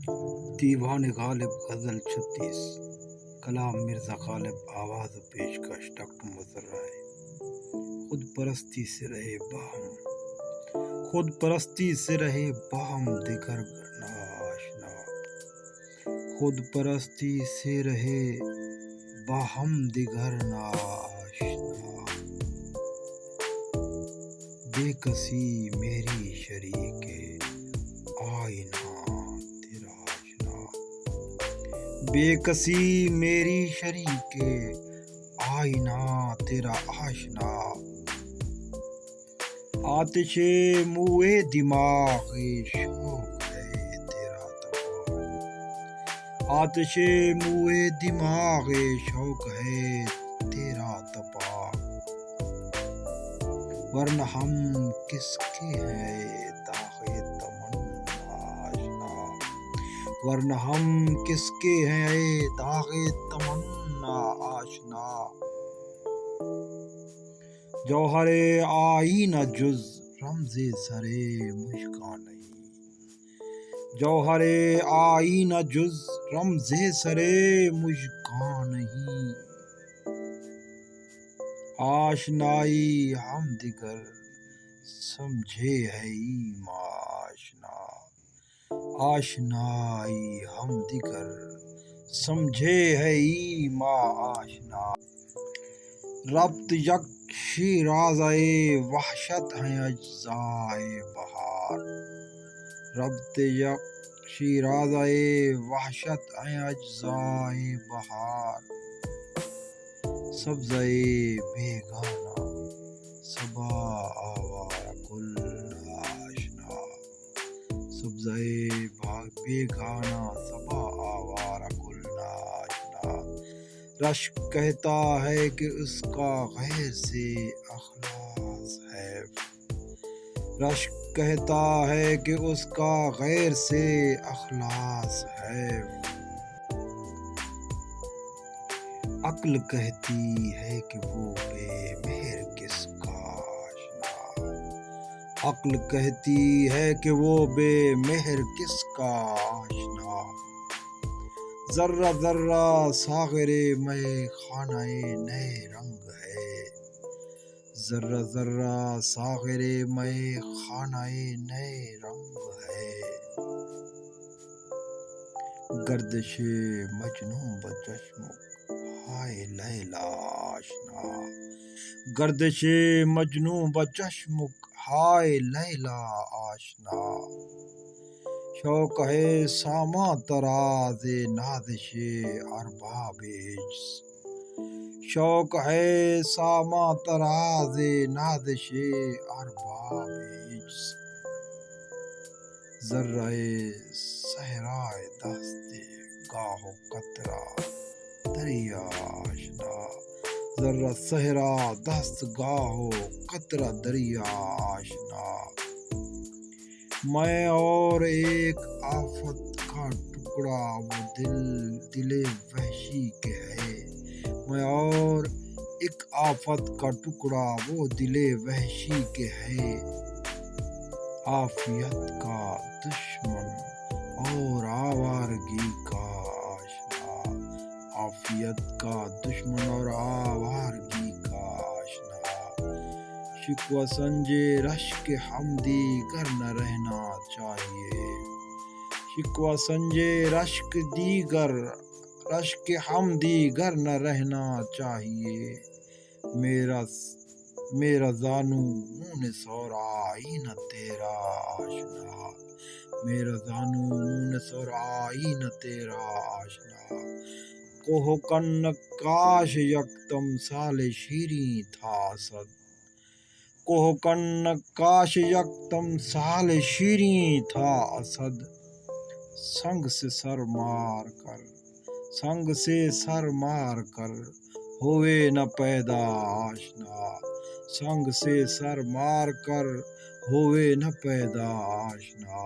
دیوان غالب غزل 36 کلام مرزا غالب آواز و پیشکش ڈاکٹر مظفر رائے خود پرستی سے رہے باہم خود پرستی سے رہے باہم دیگر ناشنا خود پرستی سے رہے باہم دیگر ناشنا بے کسی میری شریک آئینہ بے کسی میری شریک آئینہ تیرا آشنا آتش موئے دماغ شوق ہے تیرا تپا آتش موئے دماغ شوق ہے تیرا تپا ورنہ ہم کس کے ہیں داغ تمنا آشنا ورنہ ہم کس کے ہیں داغ تمنا آشنا جوہر آئینہ جز رمز سر مشکاں نہیں جوہر آئینہ جز رمز سر مشکاں نہیں آشنائی ہم دیگر سمجھے ہے آشنا آشنائی ہم دیگر سمجھے ہے آشنا ربط یک شیرازۂ وحشت ہیں اجزائے بہار ربط یک شیرازۂ وحشت ہیں اجزائے بہار سبزۂ بیگانہ صبا آوارہ گل آشنا سبزۂ بیگانہ صبا آوارہ گل آشنا رشک کہتا ہے کہ اس کا غیر سے اخلاص ہے رشک کہتا ہے کہ اس کا غیر سے اخلاص ہے عقل کہتی ہے کہ وہ بے مہر کس کا آشنا عقل کہتی ہے کہ وہ بے مہر کس کا آشنا ذرہ ذرہ ساغر مے خانہ نئے رنگ ہے ذرہ ذرہ ساغر مے خانہ نئے رنگ ہے گردش مجنوں بچشم ہائے لیلا آشنا گردش مجنوں بچشمک ہائے لیلا آشنا شوق ہے ساما تراز نازش ارباب عجز شوق ہے ساما تراز نازش ارباب عجز ذرہ صحرائے دست گاہ و قطرہ دریا آشنا ذرہ صحرا دست گاہ و قطرہ دریا آشنا میں اور ایک آفت کا ٹکڑا وہ دل وحشی کے ہے میں اور ایک آفت کا ٹکڑا وہ دل وحشی کے ہے عافیت کا دشمن اور آوارگی کا آشنا عافیت کا دشمن اور آوارگی کا آشنا شکوہ سنجے رشک ہم دیگر نہ رہنا چاہیے شکوہ سنجے رشک ہم دیگر نہ رہنا چاہیے میرا زانو مونس اور آئینہ تیرا آشنا میرا زانو مونس اور آئینہ تیرا آشنا کوہ کن کاش یک تمثال شیریں تھا اسد کوہ کن کاش یک تمثال شیریں تھا اسد سنگ سے سر مار کر ہوئے نہ پیدا آشنا سنگ سے سر مار کر ہوئے نہ پیدا آشنا